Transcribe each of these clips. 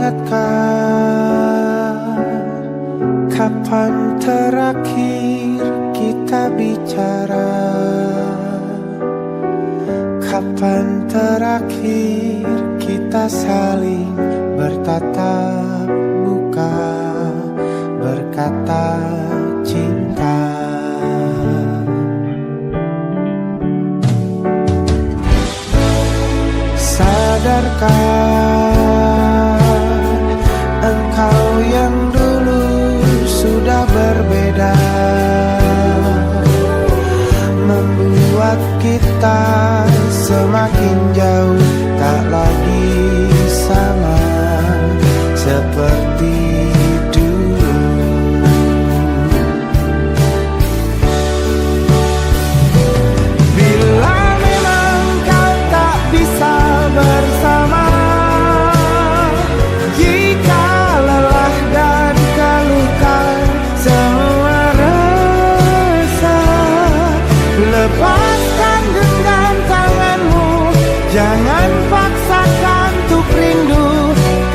ingatkah kapan terakhir kita bicara? Kapan terakhir kita saling bertatap muka, berkata cinta? Sadarkah engkau yang dulu sudah berbeda, membuat kita semakin jauh, tak lagi sama seperti dulu. Bila memang kau tak bisa bersama, jika lelah dan keluhkan semua rasa, lepaskan genggam tanganmu, jangan paksakan untuk rindu.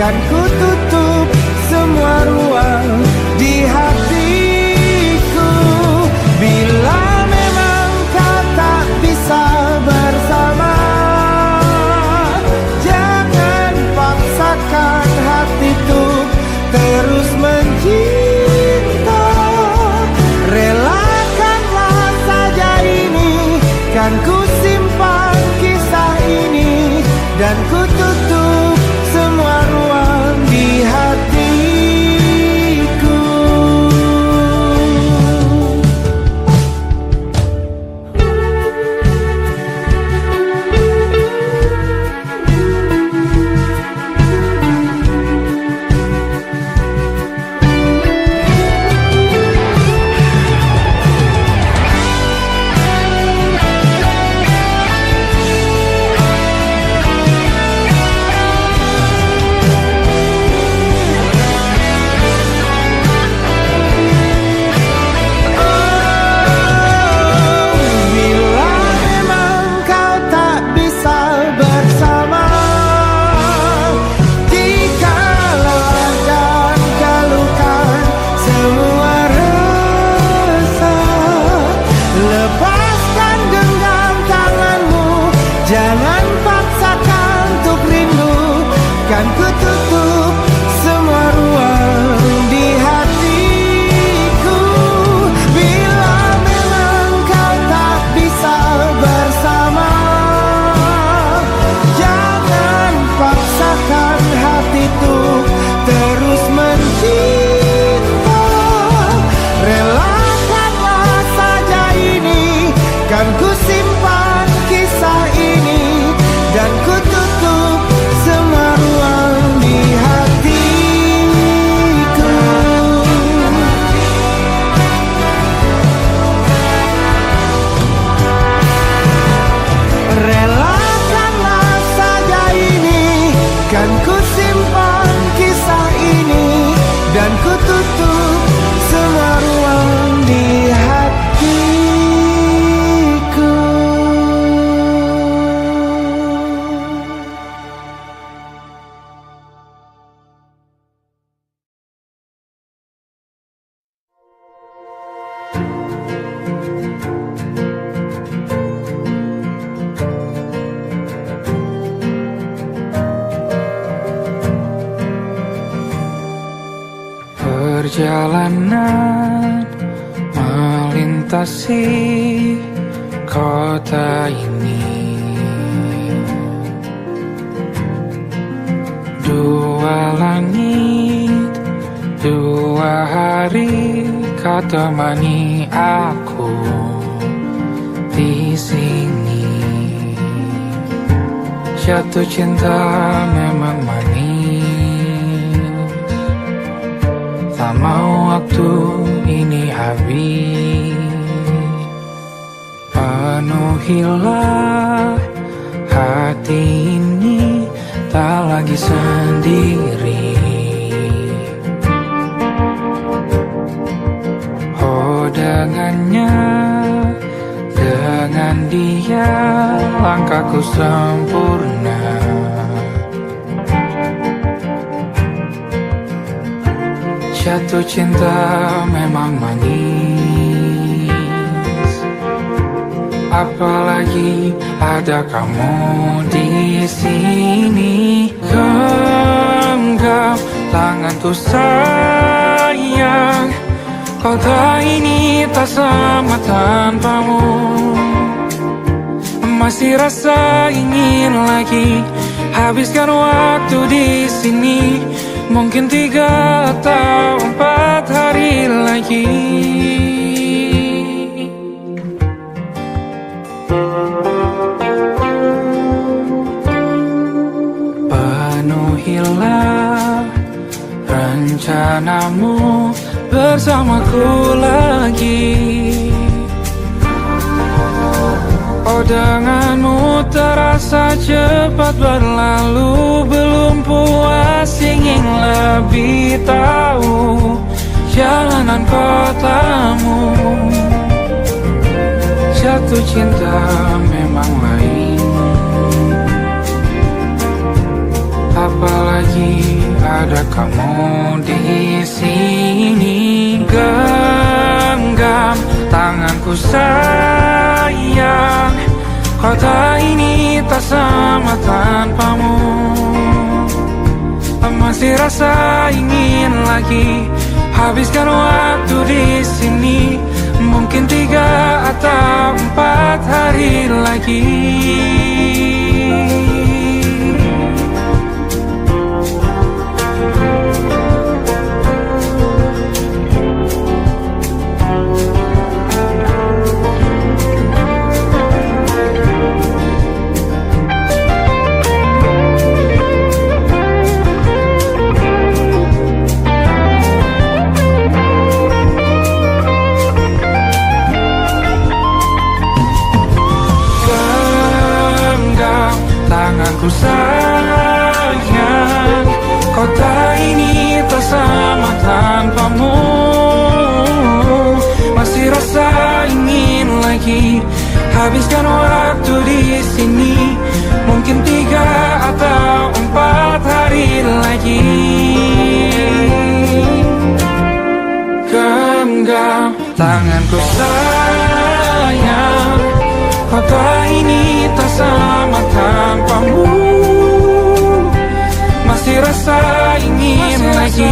Kan ku tutup semua ruang di hatiku. Bila memang kau tak bisa bersama, jangan paksakan hati untuk terus mencinta. Relakanlah saja ini, kan ku simpan kisah ini, dan ku tutup semua ruang di hatiku. Jangan paksakan untuk rindu, kan ku tutup semua ruang di hatiku. Bila memang kau tak bisa bersama, jangan paksakan hati untuk terus mencinta. Relakanlah saja ini, kan ku simpan kisah ini, dan ku tutup semua ruang di hatiku. Relakanlah saja ini, kan ku simpan kisah ini, dan ku tutup semua ruang di hatiku. Perjalanan melintasi kota ini, dua langit, dua hari kau temani aku di sini. Jatuh cinta memang manis, tak mau waktu ini habis. Penuhilah hati ini, tak lagi sendiri. Oh, dengannya, dengan dia langkahku sempurna. Jatuh cinta memang manis, apalagi ada kamu di sini. Genggam tanganku sayang, kota ini tak sama tanpamu. Masih rasa ingin lagi habiskan waktu di sini. Mungkin 3 atau 4 hari lagi. Penuhilah rencanamu bersamaku lagi. Oh, denganmu terasa cepat berlalu. Belum puas ingin lebih tahu jalanan kotamu. Jatuh cinta memang lain, apalagi ada kamu di sini. Genggam tanganku sayang, kota ini tak sama tanpamu. Masih rasa ingin lagi habiskan waktu di sini. Mungkin 3 atau 4 hari lagi. Tanganku sayang, kota ini tak sama tanpamu. Masih rasa ingin lagi habiskan waktu di sini. Mungkin 3 atau 4 hari lagi. Genggam tanganku sayang, kota ini tak sama tanpamu. Masih rasa ingin lagi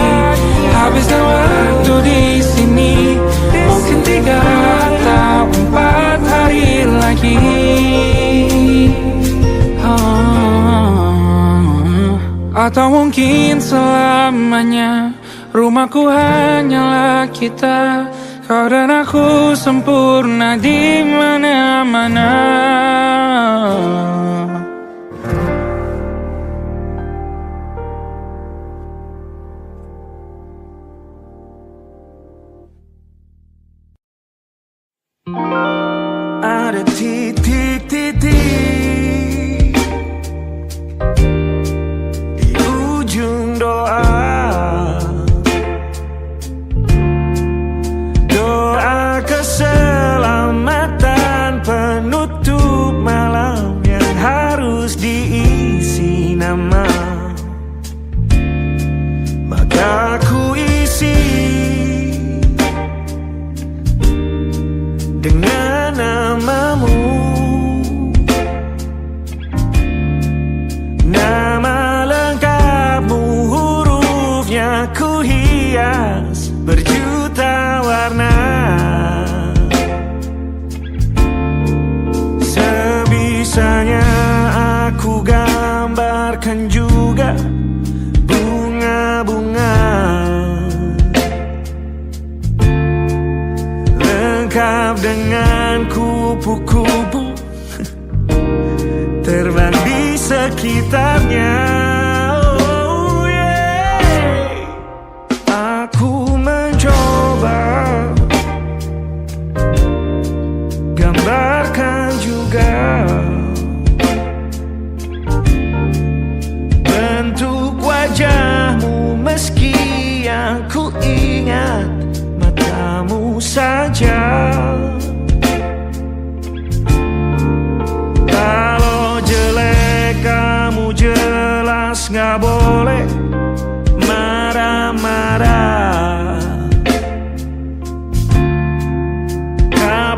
habiskan waktu di sini. Mungkin 3 atau 4 hari lagi. Atau mungkin selamanya. Rumahku hanyalah kita, kau dan aku sempurna di mana-mana. Ada titik-titik di ujung doa. Doa keselamatan penutup malam yang harus diisi nama. Maka ku isi dengan namamu. Nama lengkapmu, hurufnya ku hias berjuta warna. Sebisanya aku gambarkan juga bunga-bunga, lengkap dengan kupu-kupu terbang di sekitarnya. Oh yeah. Aku mencoba gambarkan juga bentuk wajahmu, meski yang ku ingat matamu saja. Kalau jelek kamu jelek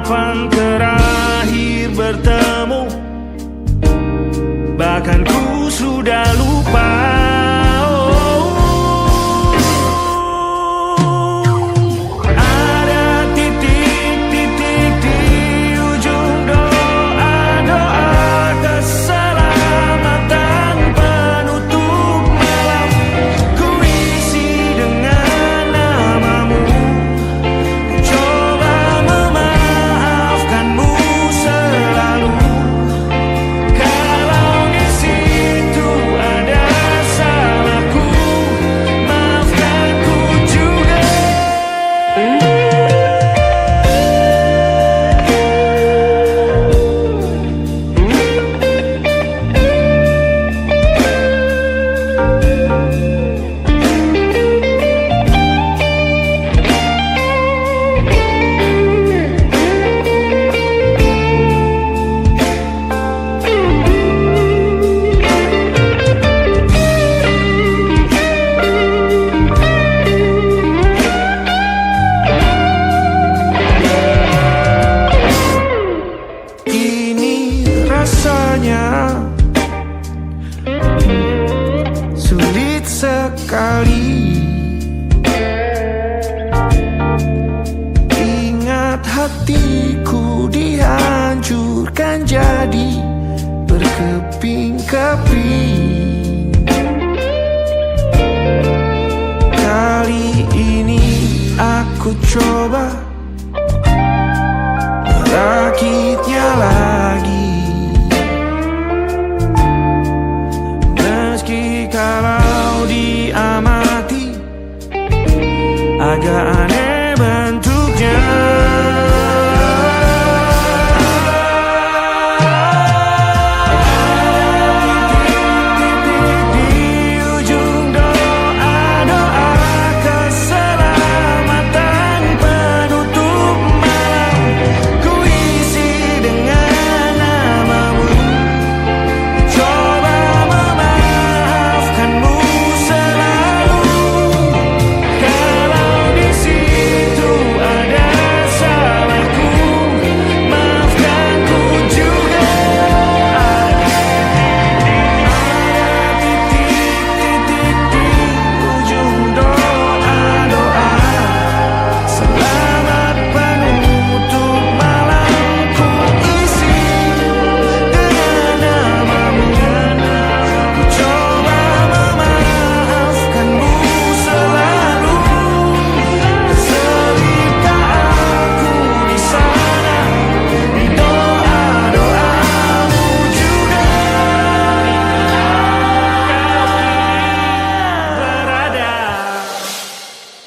kapan terakhir bertemu, bahkan ku sudah lupa. Sulit sekali ingat hatiku dihancurkan jadi berkeping-keping. Kali ini aku coba merakitnya lagi. Kalau diamati agak aneh bentuknya.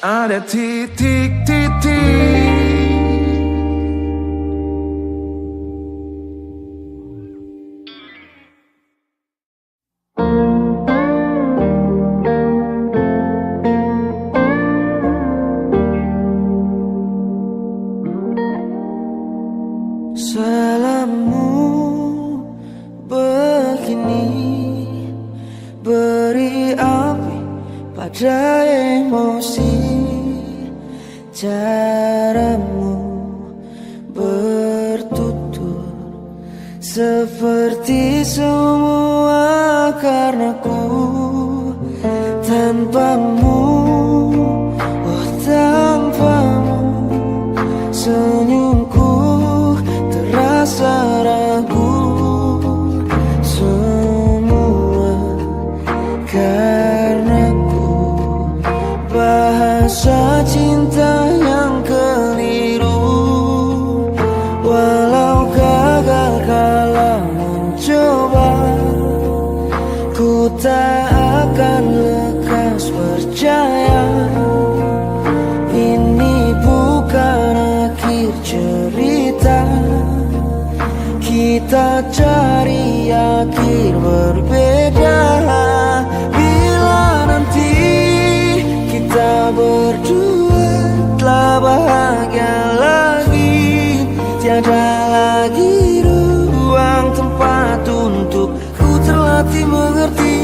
Ada titik-titik. Salammu begini beri api pada emosi. Caramu bertutur seperti semua karenaku. Tanpamu, oh tanpamu, senyumku terasa ragu. Semua karenaku, bahasa cinta yang keliru. Walau gagal kala mencoba, ku tak akan lekas percaya. Ini bukan akhir cerita, kita cari akhir berbeda. Bila nanti kita berdua telah bahagia lagi, tiada lagi ruang tempat untuk ku terlatih mengerti.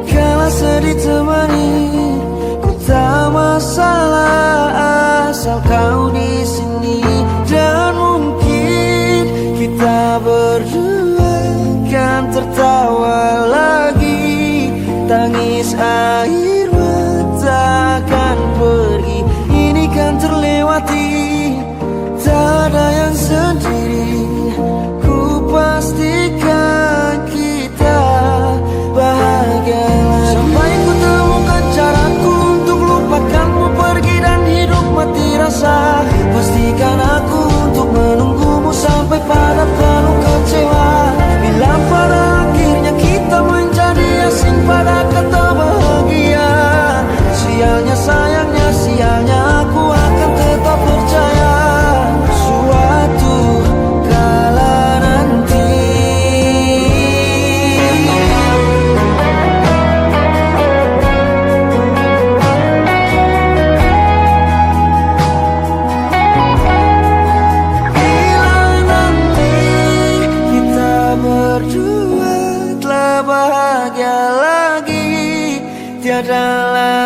Kala sedih temani, ku tak masalah asal kau di sini dan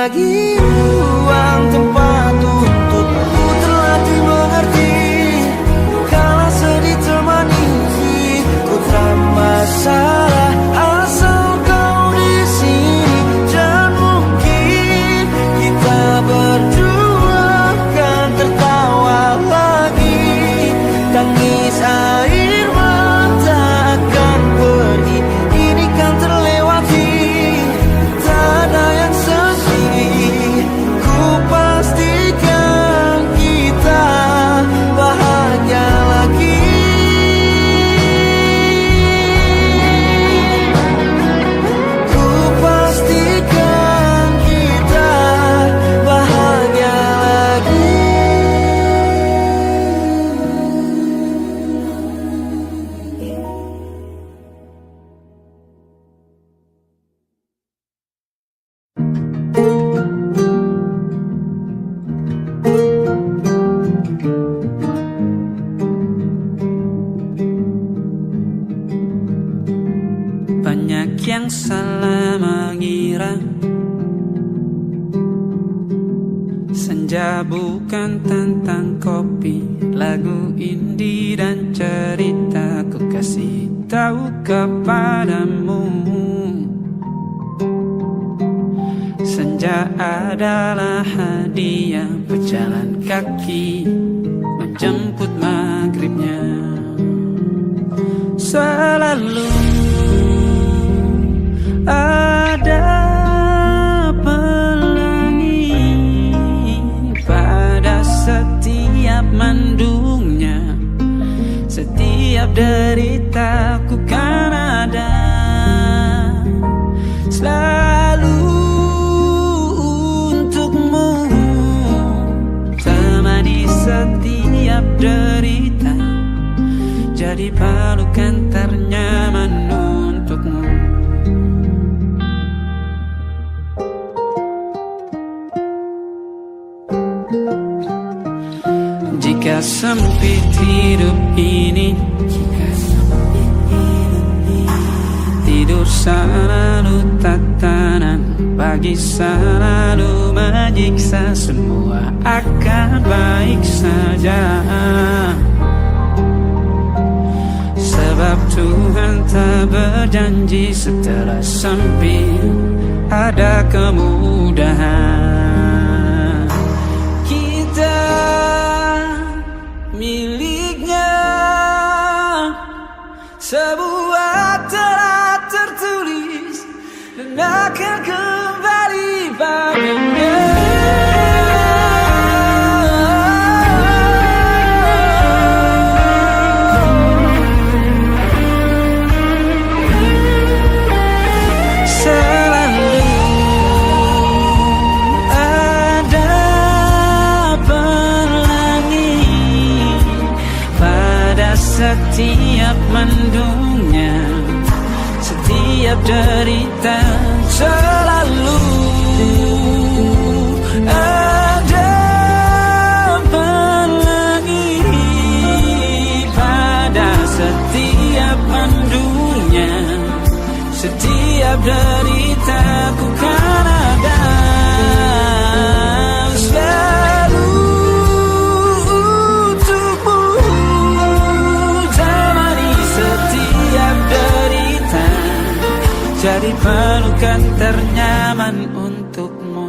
lagi ruang tempat untukku terlatih mengerti. Kala sedih termanisi, ku tak masalah asal kau di sini. Dan mungkin kita berdua akan tertawa lagi. Tangis air mata akan pergi, ini kan terlewati. Tak ada yang sedih, ku pastikan kita bahagia lagi. Ku pastikan kita bahagia lagi. Banyak yang salah mengira senja bukan tentang kopi, lagu indie dan cerita. Ku kasih tahu kepadamu, senja adalah hadiah berjalan kaki menjemput maghribnya. Selalu ada pelangi pada setiap mendungnya. Setiap deritaku kan ada selalu untukmu. Temani setiap derita, jadi pelukan ternyaman untukmu. Jika sempit hidup ini, tidur selalu tatanan, pagi selalu menyiksa, semua akan baik saja. Sebab Tuhan tak berjanji setelah sempit ada kemudahan. Kita miliknya sebuah telah tertulis dan akan kembali padanya. Setiap mendungnya, setiap derita, selalu ada pelangi pada setiap mendungnya. Setiap derita ku kan ada selalu jadi pelukan ternyaman untukmu.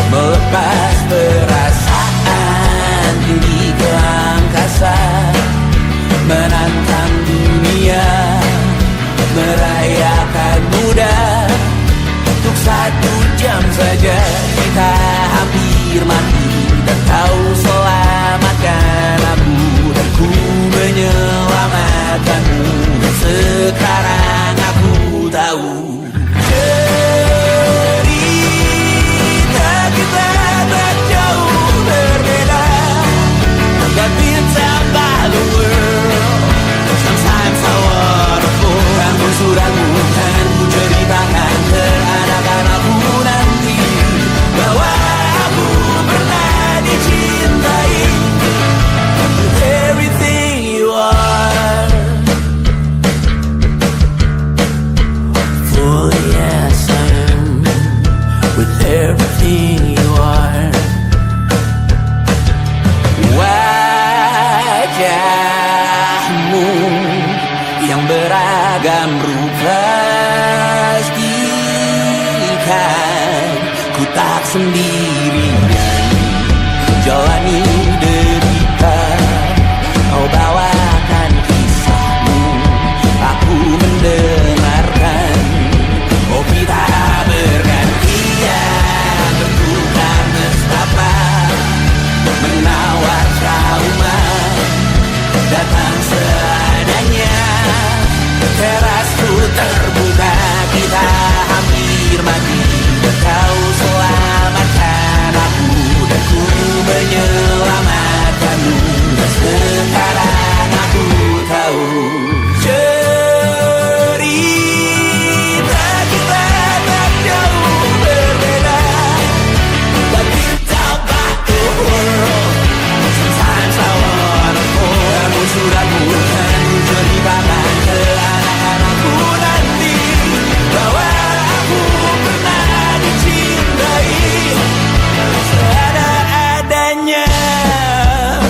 melepas perasaan tinggi ke angkasa, menantang dunia, merayakan muda saja kita hampir mati, dan kau selamatkan aku, dan ku menyelamatkanmu. Dan sekarang aku tahu cerita kita tak jauh berbeda. But it's about the world. Sometimes I wanna fall. Kamu suratmu kan ku ceritakan ke anak-anakku nanti, bahwa aku pernah dicintai with everything you are. For yes I am with everything you are. Wajahmu yang beragam rupa pastikan ku tak sendirian jalani derita. Kau bawakan kisahmu, aku mendengarkan. Oh kita bergantian bertukar nestapa, menawar trauma, datang seadanya. Terasku terbuka, kita hampir mati, dan kau selamatkan aku, dan ku menyelamatkanmu. Dan sekarang aku tahu cerita kita tak jauh berbeda. But it's about the world. Sometimes I wanna fall. Kamu suratmu kan ku ceritakan ke anak-anakku nanti, bahwa aku pernah dicintai seada-adanya,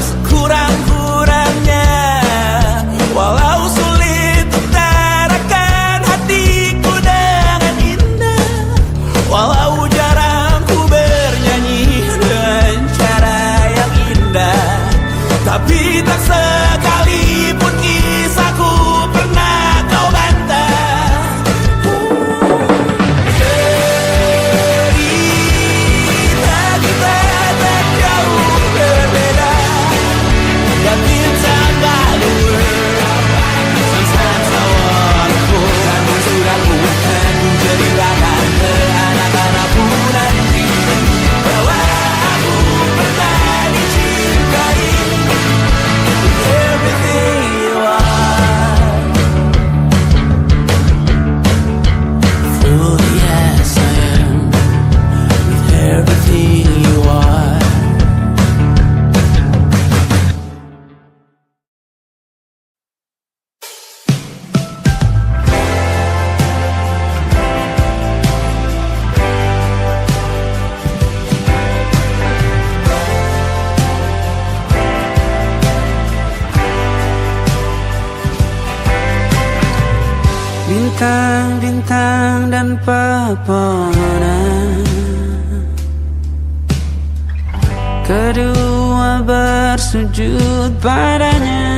sekurang-kurangnya. Walau sulit utarakan hatiku dengan indah, walau jarang ku bernyanyi dengan cara yang indah, tapi tak sekalipun kisahku pernah kau bantah. Cerita kita tak jauh berbeda, but it's about the world. Sometimes I wanna fall. Kamu suratmu kan ku ceritakan ke anak-anakku nanti, bahwa aku pernah dicintai with everything you are. Fully yes I am with everything you are. Bintang-bintang dan pepohonan, kedua bersujud padanya.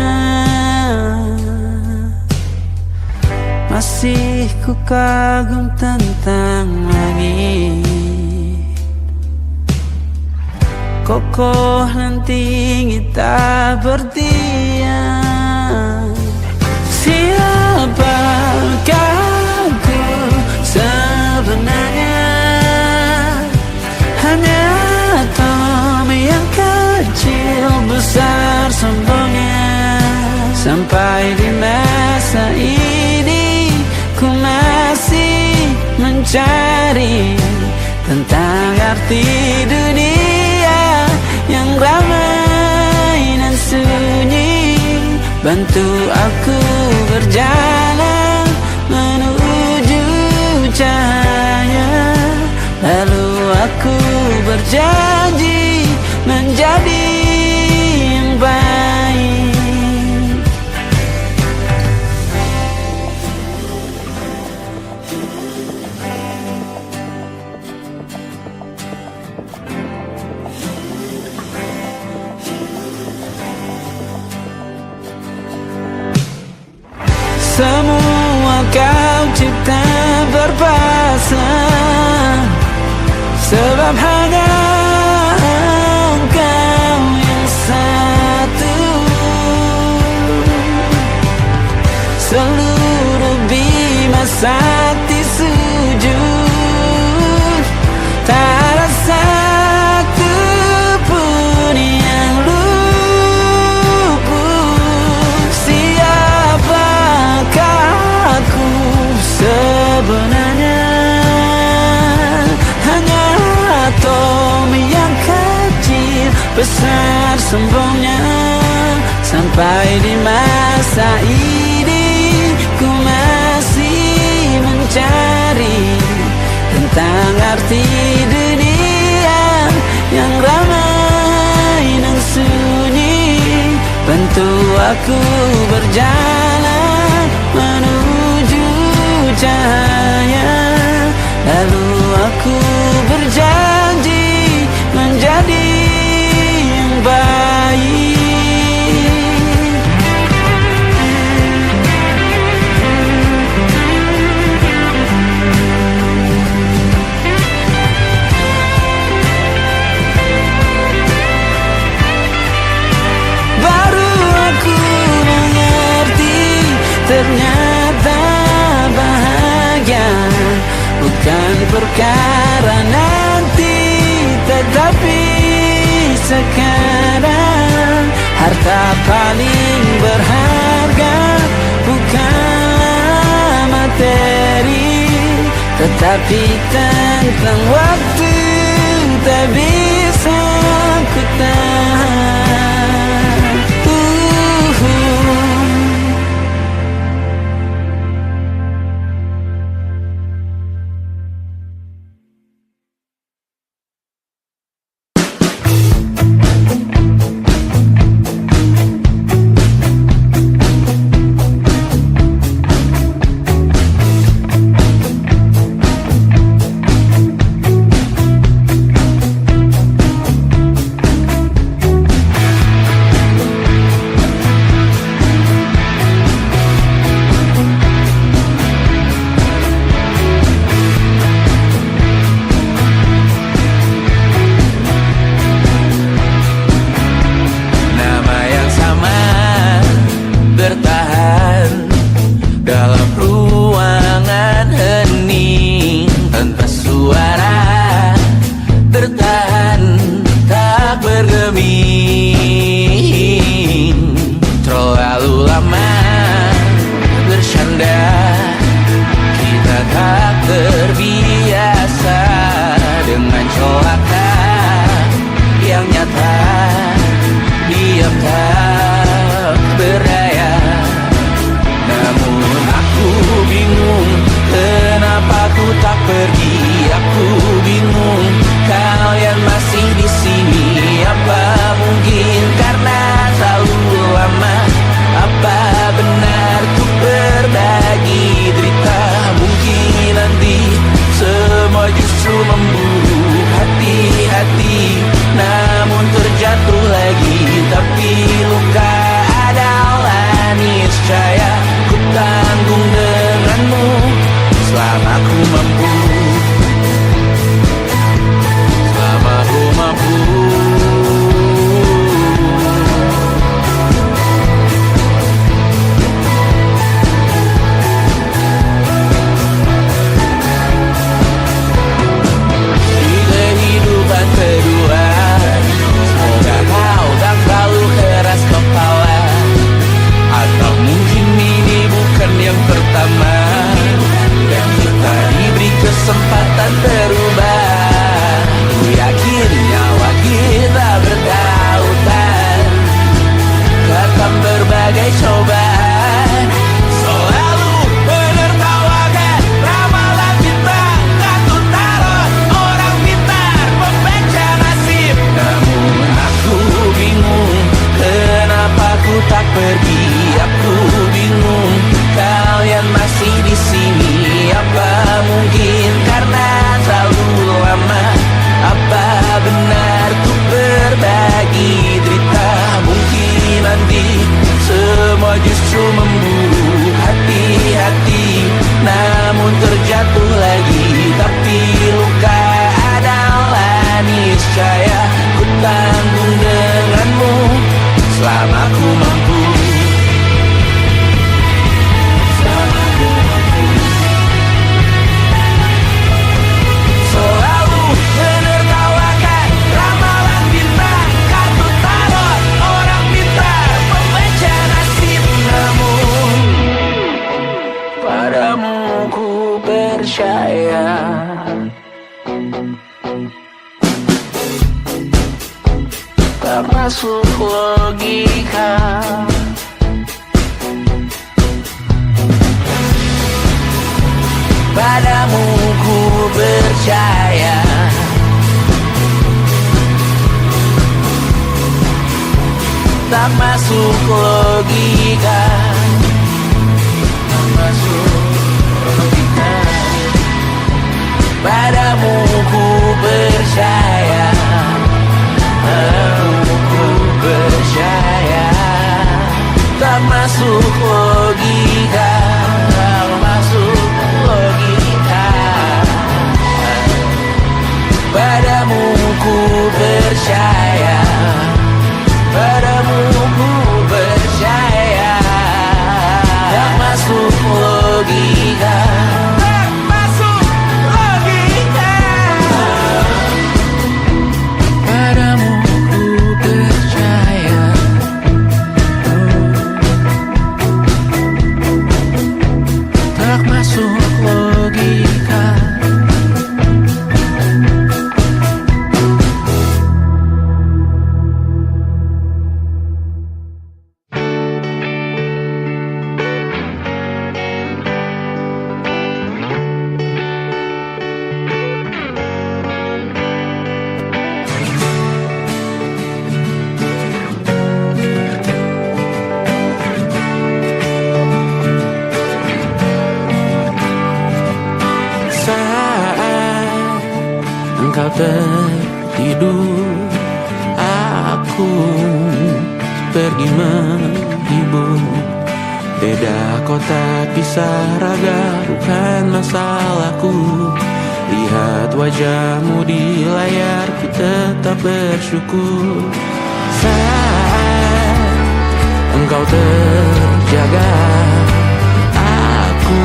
Masih ku kagum tentang langit, kokoh dan tinggi tak berdiam. Siapakah aku sebenarnya? Hanya atom yang kecil besar sombongnya. Sampai di masa ini ku masih mencari tentang arti dunia yang ramai dan sunyi. Bantu aku berjalan menuju cahaya, lalu aku berjanji menjadi yang baik. Semua kau cipta berpasang, sebab hanya engkau yang satu. Seluruh bima sakti sujud, tak ada satu pun yang luput. Siapakah aku sebenarnya? Hanya atom yang kecil, besar sombongnya. Sampai di masa ini ku masih mencari tentang arti dunia yang ramai dan sunyi. Bantu aku berjalan menuju cahaya, lalu aku berjanji menjadi yang baik. Ternyata bahagia bukan perkara nanti, tetapi sekarang. Harta paling berharga bukanlah materi, tetapi tentang waktu tak bisa ku tahan. masuk logika. Padamu ku percaya, tak masuk logika, tak masuk logika. Padamu ku percaya, padamu ku percaya, tak masuk logika, tak masuk logika. Padamu ku percaya, padamu ku percaya, tak masuk logika, tak masuk logika. Padamu ku percaya, tak masuk logika. Saat engkau tertidur, aku pergi menghibur. Beda kota pisah raga bukan masalahku. Lihat wajahmu di layar, ku tetap bersyukur. Saat engkau terjaga, aku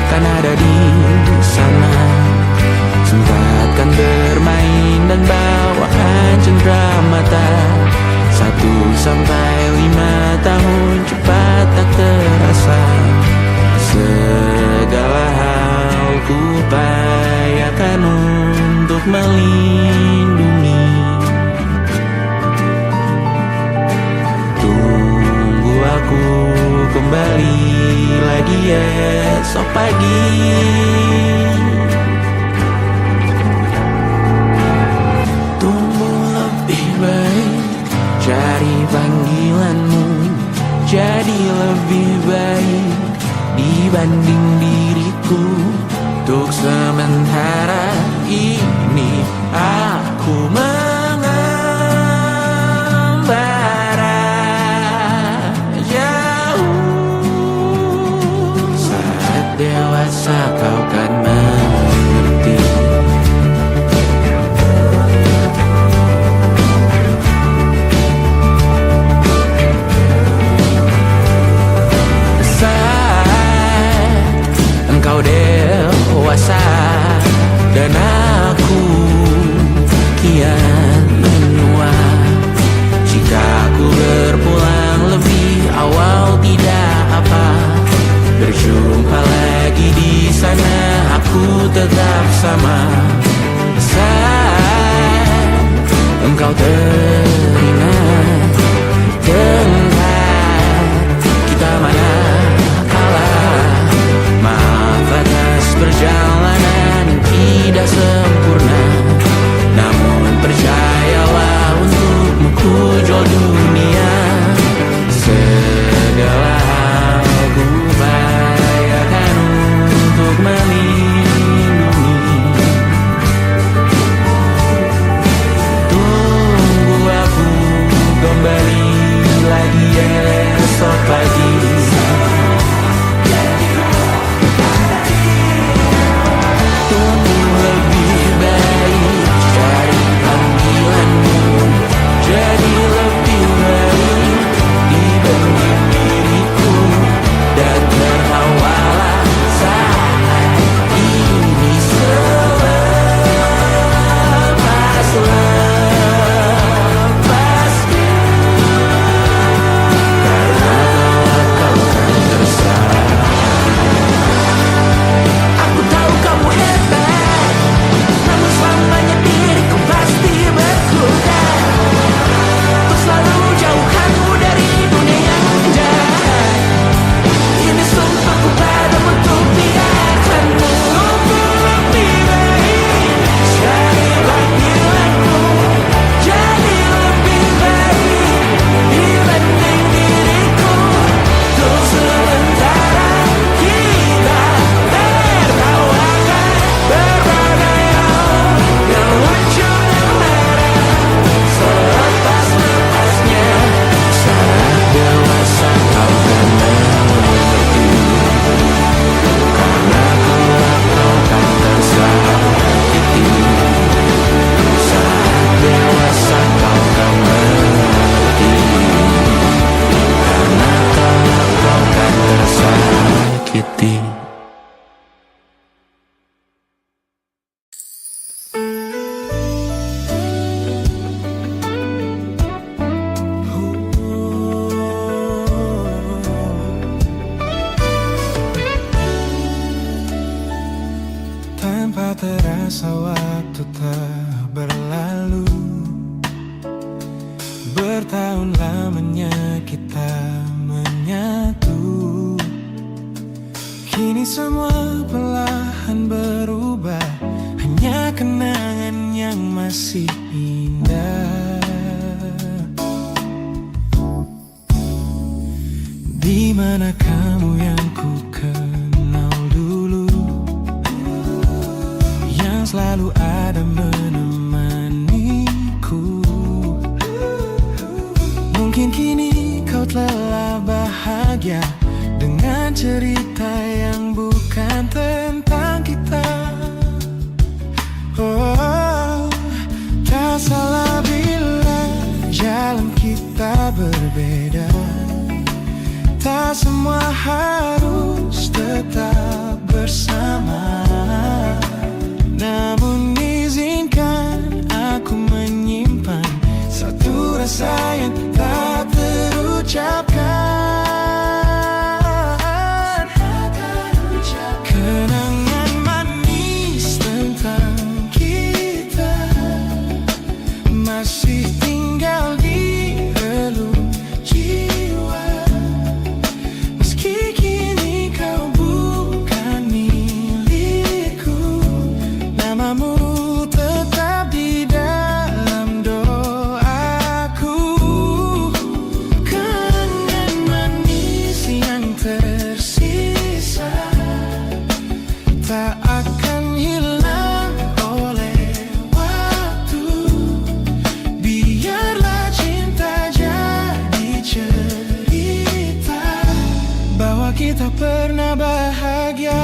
kan ada di sana. Sempatkan bermain dan bawakan cendera mata. 1-5 tahun cepat tak terasa. Segala hal ku upayakan untuk melindungi. Tunggu aku kembali lagi esok pagi. Tumbuh lebih baik, cari panggilanmu, jadi lebih baik dibanding diriku. Untuk sementara ini aku mengembara jauh. Saat dewasa kau kan mengerti. Saat engkau dewasa dan aku kian menua. Jika aku berpulang lebih awal tidak apa. Berjumpa lagi di sana, aku tetap sama. Saat engkau teringat tentang kita mana kalah. Maaf atas perjalanan yang tidak sempurna, namun percayalah untukmu ku jual dunia. Segala hal ku upayakan untuk melindungi. Tunggu aku kembali lagi esok pagi. Tumbuh lebih baik, cari panggilanmu, jadi lebih Bertahun lamanya kita menyatu. Kini semua perlahan berubah, hanya kenangan yang masih indah. Di mana kamu yang ku kenal dulu, yang selalu ada menemaniku. Mungkin kini kau telah bahagia dengan cerita yang bukan tentang kita. Oh, tak salah bila jalan kita berbeda. Tak semua harus tetap bersama. Namun izinkan aku menyimpan satu rasa yang tak terucapkan. Kenangan manis tentang kita masih tinggal di relung jiwa. Meski kini kau bukan milikku, namamu tetap di dalam doaku. Kenangan manis yang tersisa tak akan hilang oleh waktu. Biarlah cinta jadi cerita bahwa kita pernah bahagia.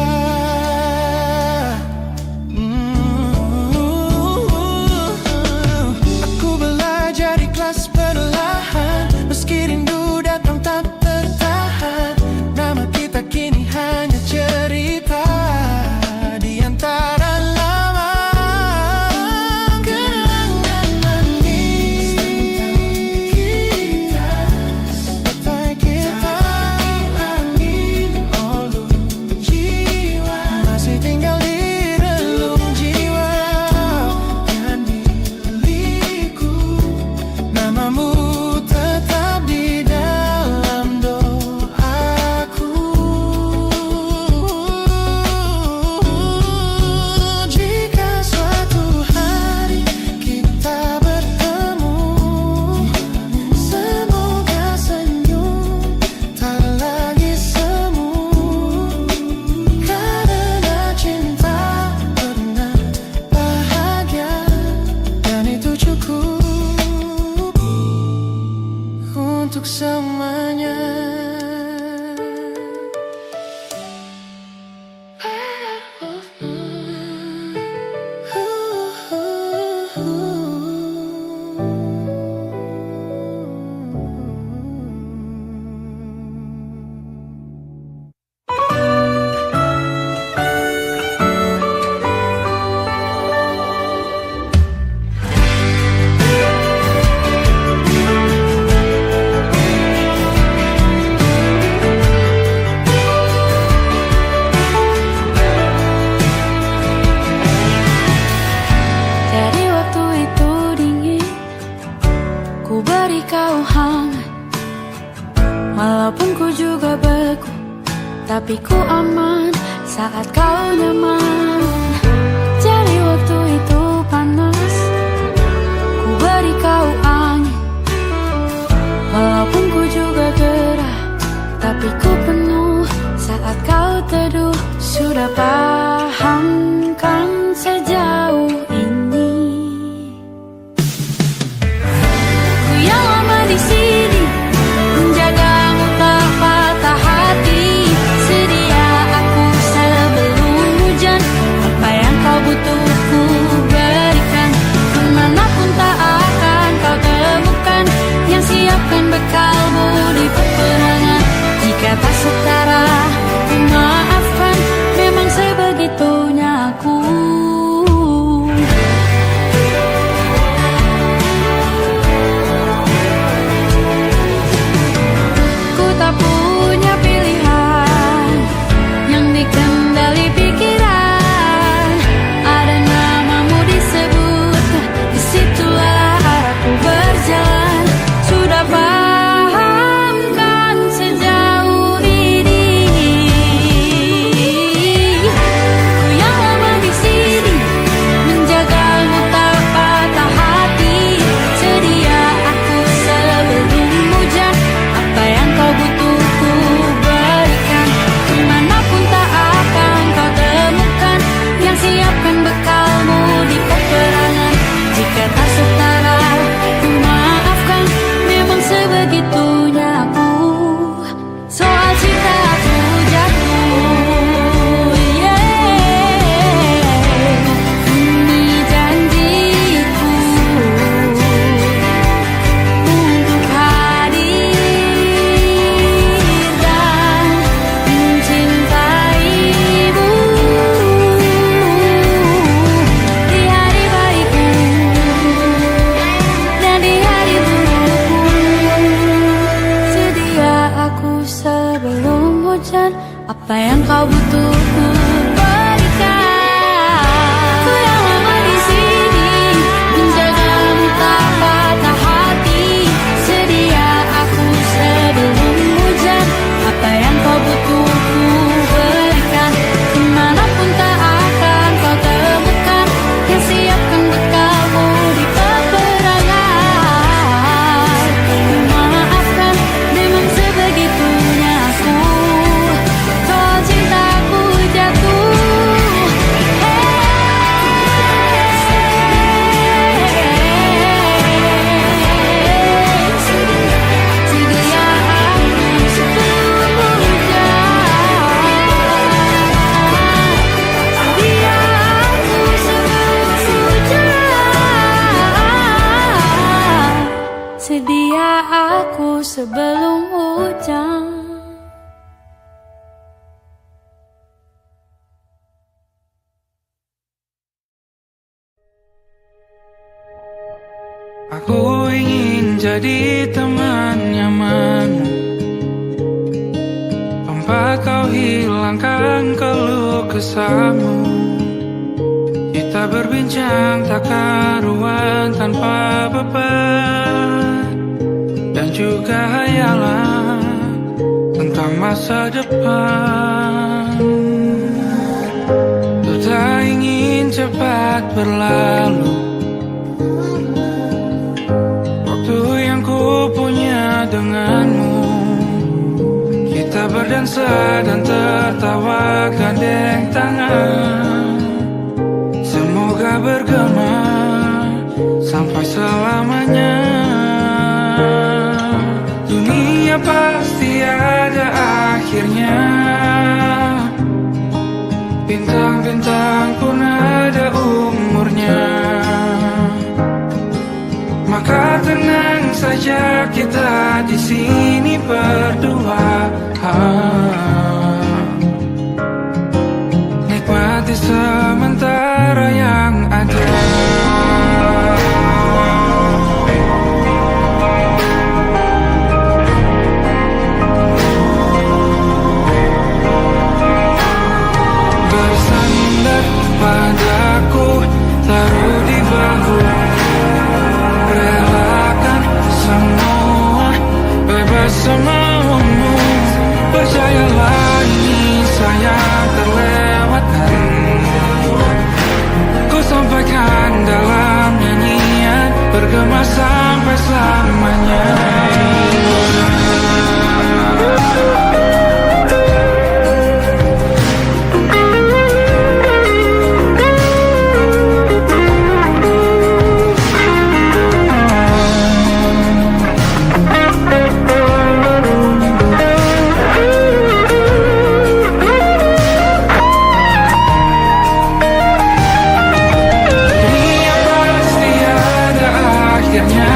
Aku belajar ikhlas perlahan, meski rindu datang tak tertahan. Nama kita kini hanya cerita di antara lama. Kenangan manis tentang kita, angin olung jiwa masih tinggal di relung jiwa. Dan milikku, namamu tetap di dalam doaku. Jika suatu hari kita bertemu, semoga senyum tak lagi semu. Karena cinta pernah bahagia, dan itu cukup untuk semuanya. Jadi waktu itu dingin, ku beri kau hangat. Walaupun ku juga beku, tapi ku aman saat kau nyaman. Jadi waktu itu panas, ku beri kau angin. Walaupun ku juga gerah, tapi ku penuh saat kau teduh. Sudah paham kan sejauh ini? Ku yang lama di sini, menjagamu tak patah hati. Sedia aku sebelum hujan, apa yang kau butuh ku berikan. Kemanapun tak akan kau temukan yang siapkan bekalmu di peperangan. Jika tak setara, ku maafkan, memang sebegini. pahamkan sejauh ini. Ku yang lama di sini menjagamu tak patah hati. Sedia aku sebelum hujan, apa yang kau butuh ku berikan. Kemanapun tak akan kau temukan yang siapkan bekalmu di peperangan. Jika tak setara ku maafkan, memang sebegitunya aku. Soal cinta aku jatuh, ini janjiku untuk hadir dan mencintaimu di hari baikku dan di hari burukku. Sedia aku sebelum hujan, apa yang kau butuh ku berikan. Ku yang lama di sini menjagamu tak patah hati. Sedia aku sebelum hujan, apa yang kau butuh ku berikan. Kemanapun tak akan kau temukan yang siapkan bekalmu di peperangan. Ku maafkan, memang sebegitunya aku. Soal cintaku jatuh, sedia aku sebelum hujan. Sedia aku sebelum hujan. Sedia aku sebelum hujan. Aku ingin jadi teman nyamanmu, tempat kau hilangkan keluh kesahmu. Kita berbincang tak karuan tanpa beban, dan juga hayalan tentang masa depan. Ku tak ingin cepat berlalu waktu yang ku punya denganmu. Kita berdansa dan tertawa gandeng tangan. Semoga bergema sampai selamanya. Dunia pasti ada akhirnya, bintang-bintang pun ada umurnya. Maka tenang saja kita di sini berdua. Nikmati sementara yang ada. Bersandar padaku, taruh di bahu. Relakan semua, bebas semaumu. Percayalah ini sayang terlewatkan. Ku sampaikan dalam nyanyian, bergema sampai selamanya. Dunia pasti ada akhirnya,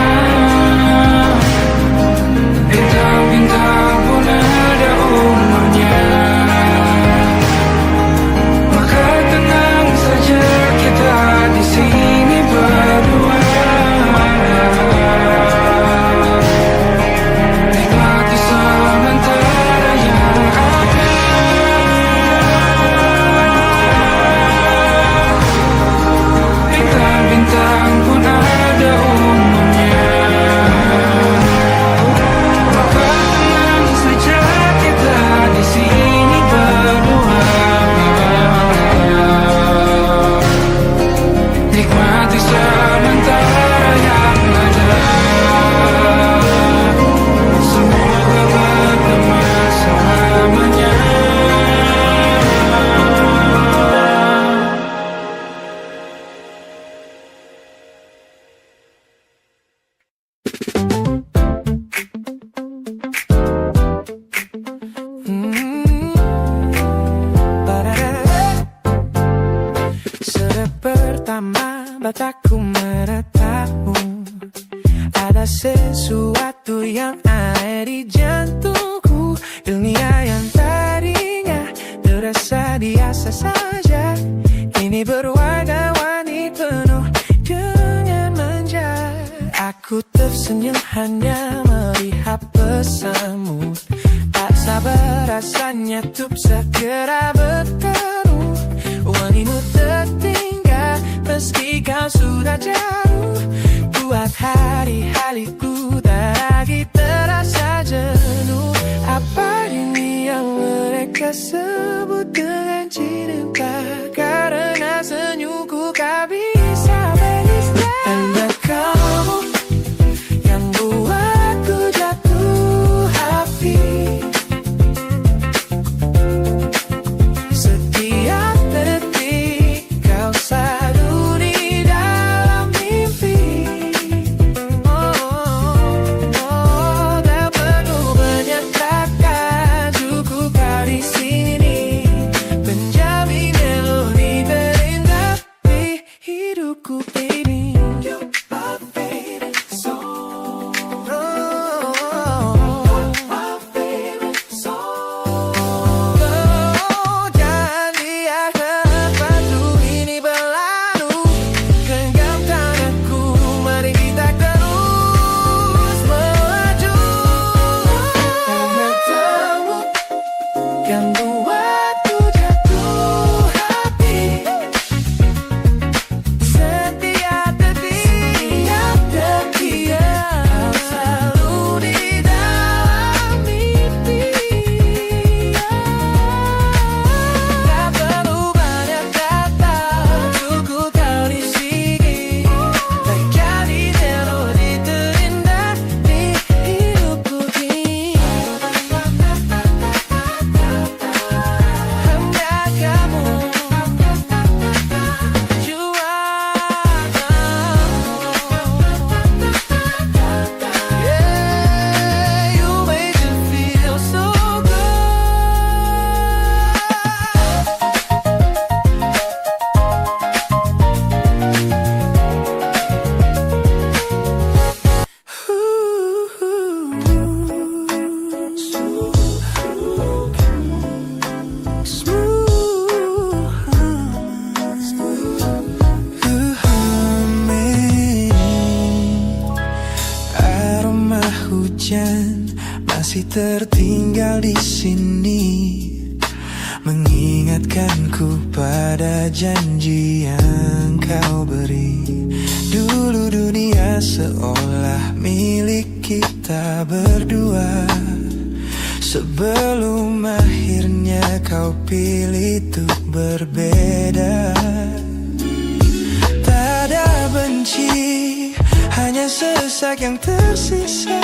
Sempat aku menatapmu, ada sesuatu yang ada di jantungku. Dunia yang tadinya terasa biasa saja, kini berwarna-warni penuh dengan manja. Aku tersenyum hanya melihat pesanmu, tak sabar rasanya untuk segera bertemu. Wangimu tertinggal meski kau sudah jauh, buat hari-hariku tak lagi terasa jenuh. Apa ini yang mereka sebut dengan cinta? Karena senyumku kau bisa beristirahat. Hanya kamu yang buatku jatuh hati. Setiap detik kau selalu di dalam mimpi. Tak perlu banyak kata, cukup kau di sini menjamin melodi terindah di hidupku, baby. You're my favorite song. My favorite song. Jangan biarkan waktu ini berlalu, genggam tanganku, mari kita terus melaju. Karena kamu yang buatku jatuh hati. Setiap detik kau selalu di dalam mimpi. Tak perlu banyak kata, cukup kau di sini menjadi melodi terindah di hidupku ini. Hanya kamu, you are. Yeah, you make me feel so good. Aroma hujan masih tertinggal di sini, mengingatkanku pada janji yang kau beri. Dulu dunia seolah milik kita berdua, sebelum akhirnya kau pilih untuk berbeda. Tak ada benci, hanya sesak yang tersisa,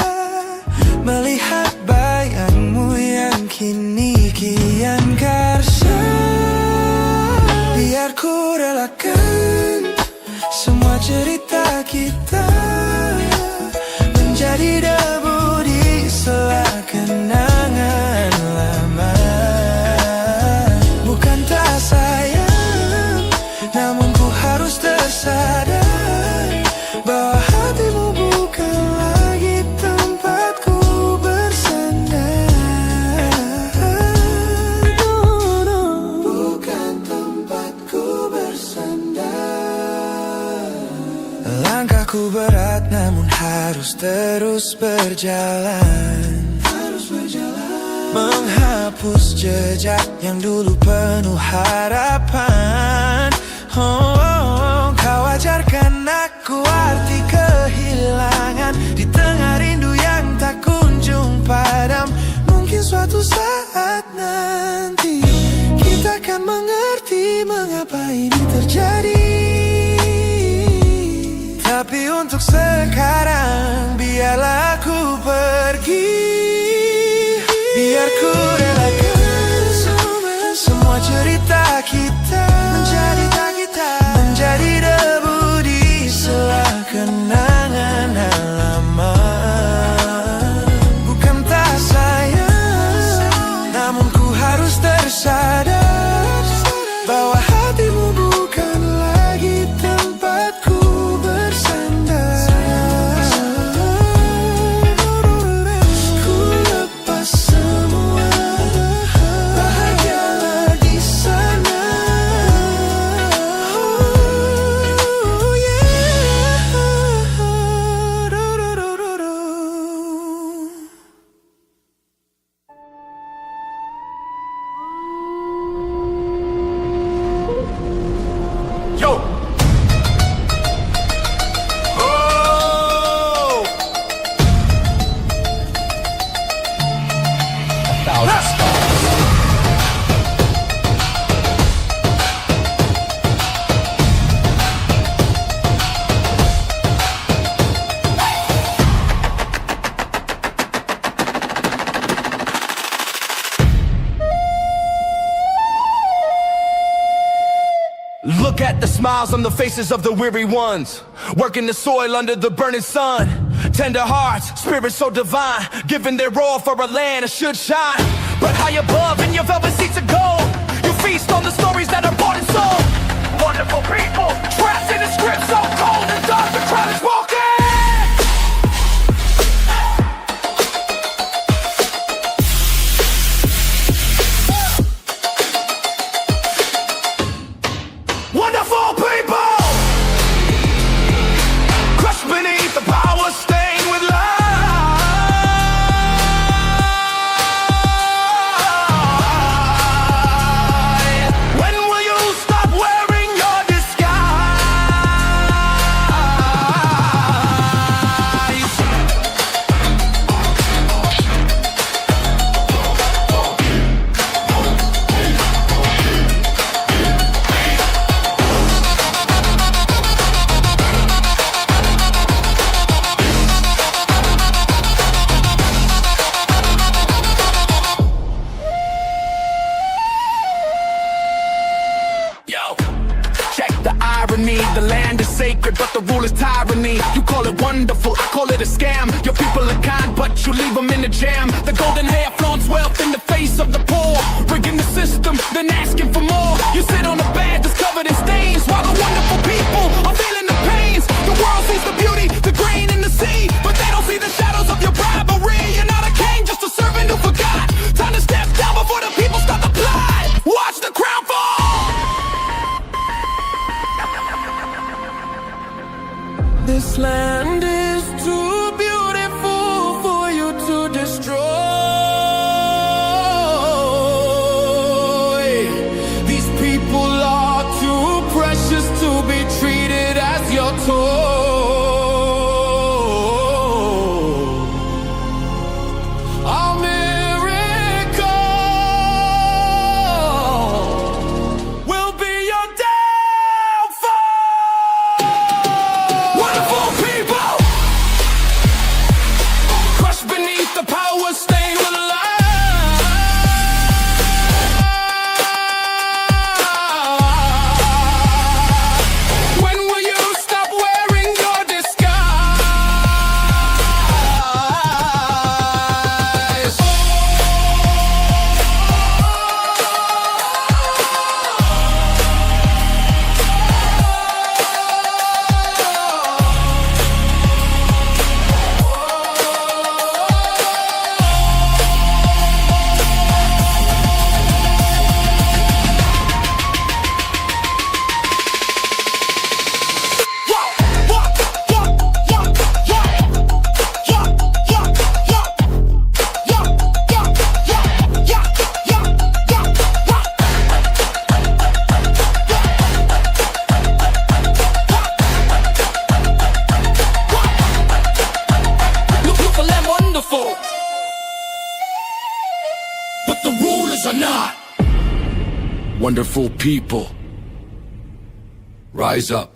melihat bayangmu yang kini kian karsa. Biar ku relakan semua cerita kita menjadi debu di sela kenangan lama. Bukan tak sayang, namun ku harus tersadar bahwa hatimu bukan lagi tempatku bersandar. Bukan tempatku bersandar. Langkahku berat namun harus terus berjalan, menghapus jejak yang dulu penuh harapan. Kau ajarkan aku arti kehilangan di tengah rindu yang tak kunjung padam. Mungkin suatu saat nanti kita akan mengerti mengapa ini terjadi. Tapi untuk sekarang biarlah aku pergi. Biar ku relakan semua cerita kita menjadi debu di sela kenangan lama. Bukan tak sayang, namun ku harus tersadar bahwa hatimu bukan lagi tempatku at the smiles on the faces of the weary ones, working the soil under the burning sun. Tender hearts, spirits so divine, giving their all for a land that should shine. But high above in your velvet seats of gold, you feast on the stories that are bought and sold. Wonderful people, trapped in a script so cold and dark, the crowd is walking. Wonderful people, crushed beneath the power, stained with light. When will you stop wearing your disguise? Yo, check the irony. The land is sacred, but the rule is tyranny. You call it wonderful, I call it a scam. Your people are kind, but you leave them in the jam. The golden hair flaunts wealth in the face of the poor, rigging the system, then asking for more. You sit on a bed that's covered in stains, while the wonderful people are feeling the pains. The world sees the beauty, the grain in the sea, but they don't see the shadows of your bribery. You're not a king, just a servant who forgot. Time to step down before the people start to plot. Watch the crown fall. This land is too beautiful for you to destroy. These people are too precious to be treated as your toy. Our miracle will be your downfall. Wonderful people, crushed beneath the power, stained with light. When will you stop wearing your disguise? Look for them wonderful, but the rulers are not. Wonderful people, rise up.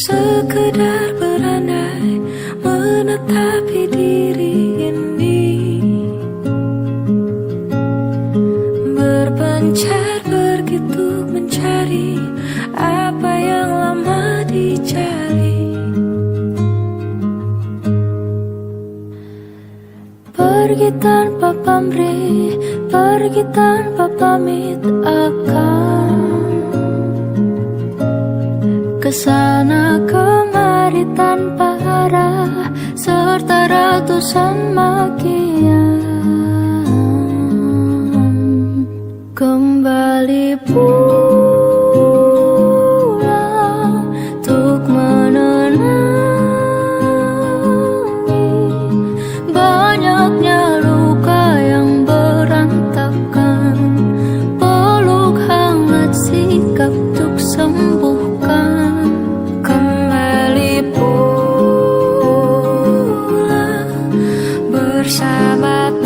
Sekedar berandai menetapi diri ini, berpencar begitu mencari apa yang lama dicari. Pergi tanpa pamrih, pergi tanpa pamit akan kesana kemari tanpa arah serta ratusan makian. Kembali pulang bersahabat